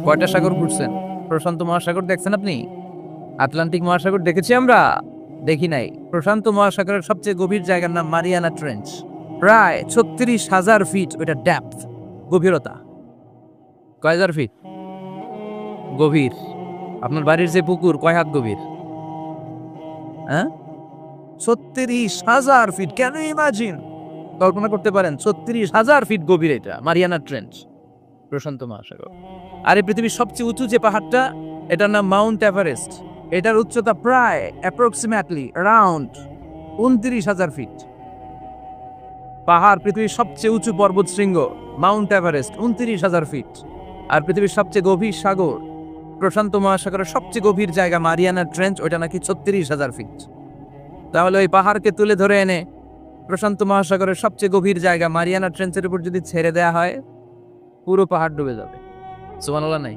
কয়টা সাগর ঘুরছেন? প্রশান্ত মহাসাগর দেখছেন আপনি? আটলান্টিক মহাসাগর দেখেছি আমরা? দেখি নাই। প্রশান্ত মহাসাগরের সবচেয়ে গভীর জায়গার নাম মারিয়ানা ট্রেঞ্চ। প্রায় ৩৬,০০০ ফিট ওইটা ডেপথ, গভীরতা। কয় হাজার ফিট গভীর? আপনার বাড়ির যে পুকুর কয় হাত গভীর? হ্যাঁ, ৩৬,০০০ ফিট। কেন ইমাজিন, কল্পনা করতে পারেন ৩৬,০০০ ফিট গভীর এটা মারিয়ানা ট্রেঞ্চ, প্রশান্ত মহাসাগর। আর এই পৃথিবীর সবচেয়ে উঁচু যে পাহাড়টা, এটার নাম মাউন্ট এভারেস্ট। এটার উচ্চতা প্রায় অ্যাপ্রক্সিমেটলি অ্যারাউন্ড ২৯,০০০ ফিট। পাহাড় পৃথিবীর সবচেয়ে উঁচু পর্বত শৃঙ্গ মাউন্ট এভারেস্ট ২৯,০০০ ফিট। আর পৃথিবীর সবচেয়ে গভীর সাগর প্রশান্ত মহাসাগরের সবচেয়ে গভীর জায়গা মারিয়ানা ট্রেঞ্চ, ওইটা নাকি ৩৬,০০০ ফিট। তাহলে ওই পাহাড়কে তুলে ধরে এনে প্রশান্ত মহাসাগরের সবচেয়ে গভীর জায়গা মারিয়ানা ট্রেঞ্চের উপর যদি ছেড়ে দেয়া হয়, পুরো পাহাড় ডুবে যাবে। সুবহানাল্লাহ নাই?